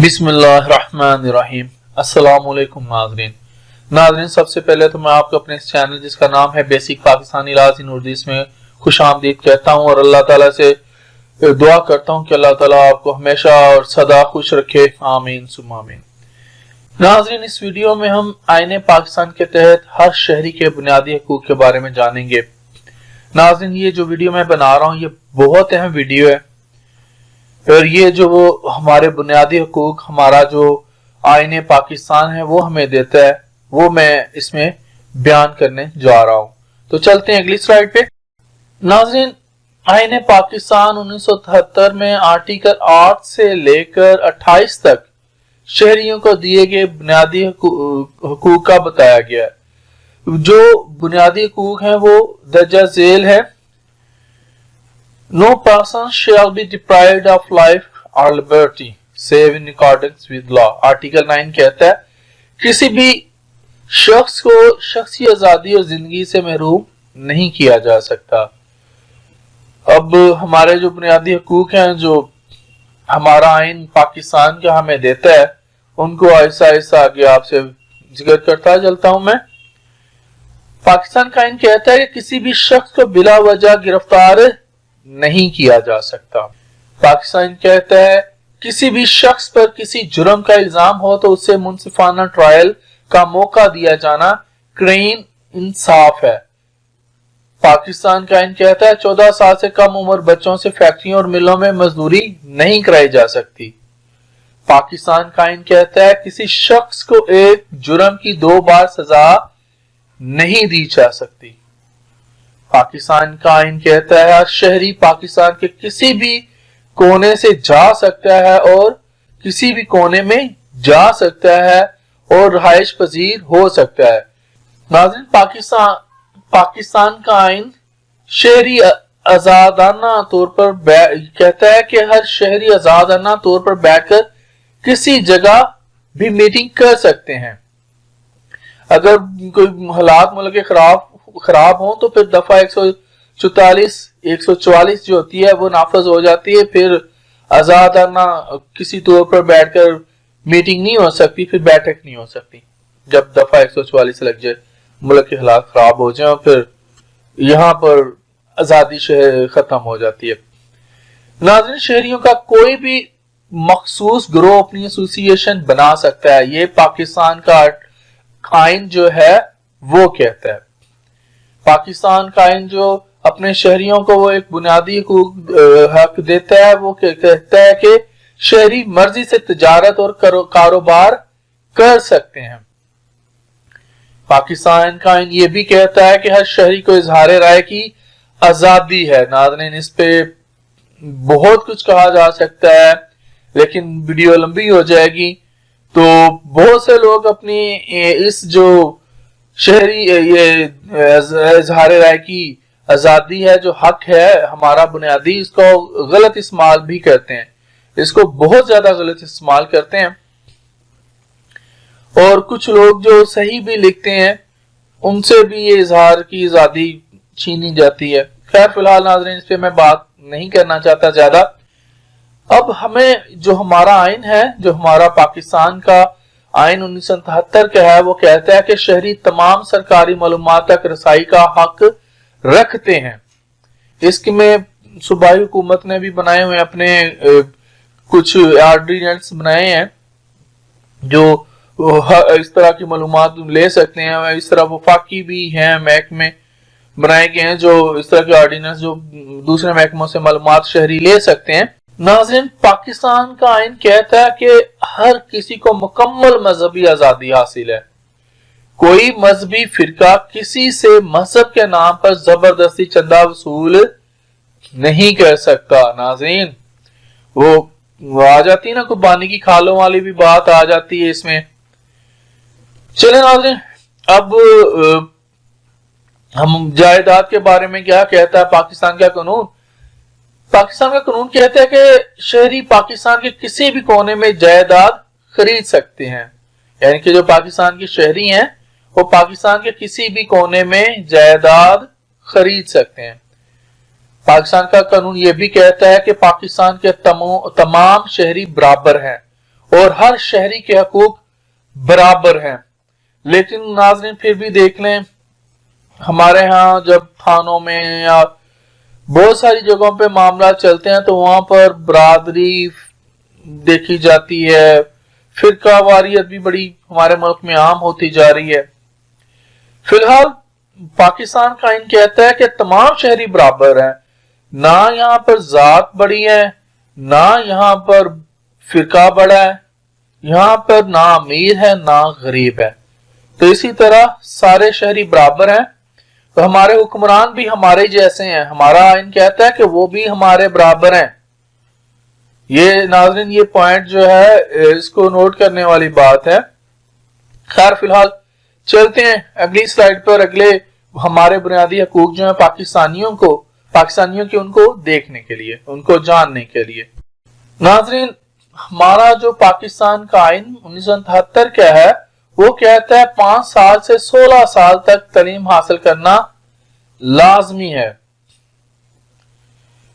बिस्मिल्लाहिर्रहमानिर्रहीम। अस्सलाम वालेकुम नाज़रीन, सबसे पहले तो मैं आपको अपने इस चैनल जिसका नाम है बेसिक पाकिस्तानी इलाज इन उर्दू में खुशामदीद कहता हूँ और अल्लाह ताला से दुआ करता हूँ कि अल्लाह ताला आपको हमेशा और सदा खुश रखे, आमीन सुम्मा आमीन। नाज़रीन, इस वीडियो में हम आईने पाकिस्तान के तहत हर शहरी के बुनियादी हकूक के बारे में जानेंगे। नाज़रीन, ये जो वीडियो मैं बना रहा हूँ ये बहुत अहम वीडियो है और ये जो हमारे बुनियादी हकूक हमारा जो आईने पाकिस्तान है वो हमें देता है वो मैं इसमें बयान करने जा रहा हूं। तो चलते हैं अगली स्लाइड पे। नाज़रीन, आईने पाकिस्तान 1973 में आर्टिकल 8 से लेकर 28 तक शहरियों को दिए गए बुनियादी हकूक का बताया गया है। जो बुनियादी हकूक है वो दर्जा झेल है। No person shall be deprived of life or liberty save in accordance with law। Article 9 कहता है किसी भी शख्स को शख्सी आजादी और जिंदगी से महरूम नहीं किया जा सकता। अब हमारे जो बुनियादी हकूक हैं जो हमारा आइन पाकिस्तान का हमें देता है उनको ऐसा ऐसा आगे आपसे जिक्र करता चलता हूं मैं। पाकिस्तान का आइन कहता है कि किसी भी शख्स को बिला वजह गिरफ्तार नहीं किया जा सकता। पाकिस्तान कहता है किसी भी शख्स पर किसी जुर्म का इल्जाम हो तो उसे मुंसिफाना ट्रायल का मौका दिया जाना क्रीन इंसाफ है। पाकिस्तान का आइन कहता है 14 साल से कम उम्र बच्चों से फैक्ट्रियों और मिलों में मजदूरी नहीं कराई जा सकती। पाकिस्तान का आइन कहता है किसी शख्स को एक जुर्म की 2 बार सजा नहीं दी जा सकती। पाकिस्तान का आइन कहता है हर शहरी पाकिस्तान के किसी भी कोने से जा सकता है और किसी भी कोने में जा सकता है और रहायश पजीर हो सकता है। नाज़रीन, पाकिस्तान का आइन शहरी आजादाना तौर पर कहता है कि हर शहरी आजादाना तौर पर बैठकर किसी जगह भी मीटिंग कर सकते हैं। अगर कोई हालात मुल्क के खराब हो तो फिर दफा 144 जो होती है वो नाफज हो जाती है। फिर आजादाना किसी तौर पर बैठकर मीटिंग नहीं हो सकती, फिर बैठक नहीं हो सकती। जब दफा 144 लग जाए, मुल्क के हालात खराब हो जाए, फिर यहाँ पर आजादी खत्म हो जाती है। नाज़रीन, शहरियों का कोई भी मखसूस ग्रोह अपनी एसोसिएशन बना सकता है, ये पाकिस्तान का आइन जो है वो कहता है। पाकिस्तान का आइन जो अपने शहरियों को वो एक बुनियादी हक देता है वो कहता है कि शहरी मर्जी से तिजारत और कारोबार कर सकते हैं। पाकिस्तान का आइन ये भी कहता है कि हर शहरी को इजहार राय की आजादी है। नाज़रीन, इस पे बहुत कुछ कहा जा सकता है लेकिन वीडियो लंबी हो जाएगी। तो बहुत से लोग अपनी इस जो शहरी ये इजहार राय की आजादी है जो हक है हमारा बुनियादी, इसको गलत इस्तेमाल भी करते हैं, इसको बहुत ज्यादा गलत इस्तेमाल करते हैं। और कुछ लोग जो सही भी लिखते हैं उनसे भी ये इजहार की आजादी छीनी जाती है। खैर, फिलहाल नाज़रीन इस पे मैं बात नहीं करना चाहता ज्यादा। अब हमें जो हमारा आइन है, जो हमारा पाकिस्तान का आइन 1973 का है, वो कहता है कि शहरी तमाम सरकारी मालूमात तक रसाई का हक रखते हैं। इसमें सूबाई हुकूमत ने भी बनाए हुए अपने कुछ ऑर्डिनेंस बनाए हैं जो इस तरह की मालूमात ले सकते हैं। इस तरह वफाकी भी हैं, महकमे बनाए गए हैं जो इस तरह के ऑर्डिनेंस जो दूसरे महकमों से मालूमात शहरी ले सकते हैं। नाज़रीन, पाकिस्तान का आइन कहता है कि हर किसी को मुकम्मल मजहबी आजादी हासिल है। कोई मजहबी फिरका किसी से मजहब के नाम पर जबरदस्ती चंदा वसूल नहीं कर सकता। नाज़रीन, वो आ जाती है ना कुर्बानी की खालों वाली भी बात आ जाती है इसमें। चले नाज़रीन, अब हम जायदाद के बारे में क्या कहता है पाकिस्तान का कानून। पाकिस्तान का कानून कहता है कि शहरी पाकिस्तान के किसी भी कोने में जायदाद खरीद सकते हैं। यानी कि जो पाकिस्तान के शहरी हैं वो पाकिस्तान के किसी भी कोने में जायदाद खरीद सकते हैं। पाकिस्तान का कानून ये भी कहता है कि पाकिस्तान के तमाम शहरी बराबर हैं اور ہر شہری کے حقوق برابر ہیں. لیکن ناظرین پھر بھی دیکھ لیں ہمارے ہاں جب تھانوں میں یا بہت ساری جگہوں پہ معاملات چلتے ہیں تو وہاں پر برادری دیکھی جاتی ہے, فرقہ واریت بھی بڑی ہمارے ملک میں عام ہوتی جا رہی ہے. فی الحال پاکستان کا آئین کہتا ہے کہ تمام شہری برابر ہیں, نہ یہاں پر ذات بڑی ہے نہ یہاں پر فرقہ بڑا ہے, یہاں پر نہ امیر ہے نہ غریب ہے. تو اسی طرح سارے شہری برابر ہیں, تو ہمارے حکمران بھی ہمارے جیسے ہیں. ہمارا آئین کہتا ہے کہ وہ بھی ہمارے برابر ہیں. یہ ناظرین یہ پوائنٹ جو ہے اس کو نوٹ کرنے والی بات ہے. خیر فی الحال چلتے ہیں اگلی سلائیڈ پر اگلے ہمارے بنیادی حقوق جو ہیں پاکستانیوں کے ان کو دیکھنے کے لیے, ان کو جاننے کے لیے. ناظرین ہمارا جو پاکستان کا آئین 1973 کا ہے وہ کہتا ہے 5 سال سے 16 سال تک تعلیم حاصل کرنا لازمی ہے.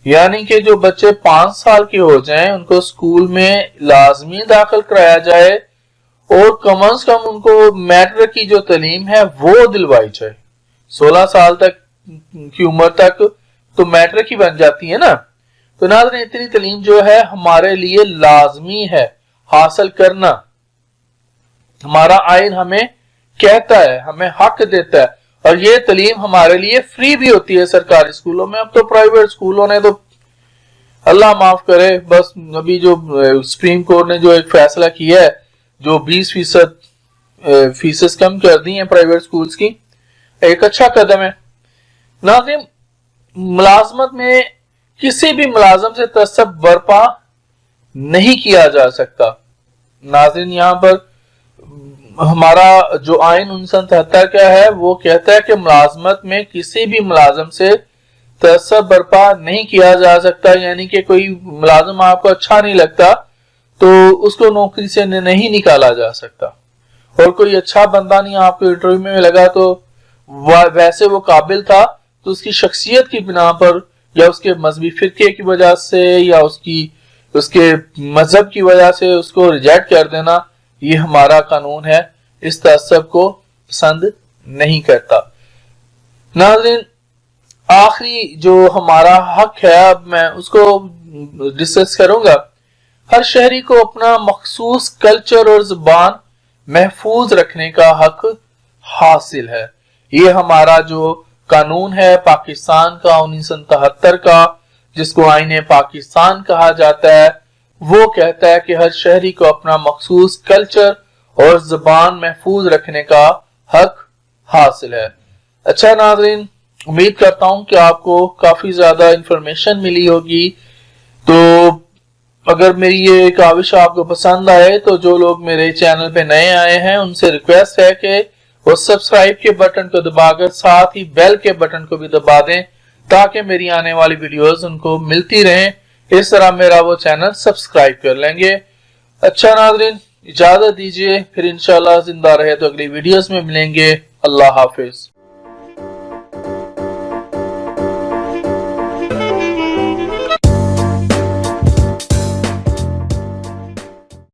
یعنی کہ جو بچے 5 سال کے ہو جائیں ان کو اسکول میں لازمی داخل کرایا جائے اور کم از کم ان کو میٹرک کی جو تعلیم ہے وہ دلوائی جائے. 16 سال تک کی عمر تک تو میٹرک ہی بن جاتی ہے نا. تو ناظرین اتنی تعلیم جو ہے ہمارے لیے لازمی ہے حاصل کرنا. ہمارا آئین ہمیں کہتا ہے, ہمیں حق دیتا ہے, اور یہ تعلیم ہمارے لیے فری بھی ہوتی ہے سرکاری اسکولوں میں. اب تو پرائیویٹ اسکولوں نے تو اللہ معاف کرے, بس ابھی جو سپریم کورٹ نے جو ایک فیصلہ کیا ہے جو 20% فیسز کم کر دی ہیں پرائیویٹ اسکولز کی, ایک اچھا قدم ہے. ناظرین ملازمت میں کسی بھی ملازم سے تعصب برپا نہیں کیا جا سکتا. ناظرین یہاں پر ہمارا جو آئین 1973 کا ہے وہ کہتا ہے کہ ملازمت میں کسی بھی ملازم سے تعصب برپا نہیں کیا جا سکتا. یعنی کہ کوئی ملازم آپ کو اچھا نہیں لگتا تو اس کو نوکری سے نہیں نکالا جا سکتا, اور کوئی اچھا بندہ نہیں آپ کو انٹرویو میں لگا تو ویسے وہ قابل تھا تو اس کی شخصیت کی بنا پر یا اس کے مذہبی فرقے کی وجہ سے یا اس کے مذہب کی وجہ سے اس کو ریجیکٹ کر دینا, یہ ہمارا قانون ہے, اس تعصب کو پسند نہیں کرتا. ناظرین آخری جو ہمارا حق ہے اب میں اس کو ڈسکس کروں گا. ہر شہری کو اپنا مخصوص کلچر اور زبان محفوظ رکھنے کا حق حاصل ہے. یہ ہمارا جو قانون ہے پاکستان کا 1973 کا, جس کو آئین پاکستان کہا جاتا ہے, وہ کہتا ہے کہ ہر شہری کو اپنا مخصوص کلچر اور زبان محفوظ رکھنے کا حق حاصل ہے. اچھا ناظرین امید کرتا ہوں کہ آپ کو کافی زیادہ انفارمیشن ملی ہوگی. تو اگر میری یہ کاوش آپ کو پسند آئے تو جو لوگ میرے چینل پہ نئے آئے ہیں ان سے ریکویسٹ ہے کہ وہ سبسکرائب کے بٹن کو دبا کر ساتھ ہی بیل کے بٹن کو بھی دبا دیں تاکہ میری آنے والی ویڈیوز ان کو ملتی رہیں. اس طرح میرا وہ چینل سبسکرائب کر لیں گے. اچھا ناظرین اجازت دیجیے, پھر انشاءاللہ زندہ رہے تو اگلی ویڈیوز میں ملیں گے. اللہ حافظ.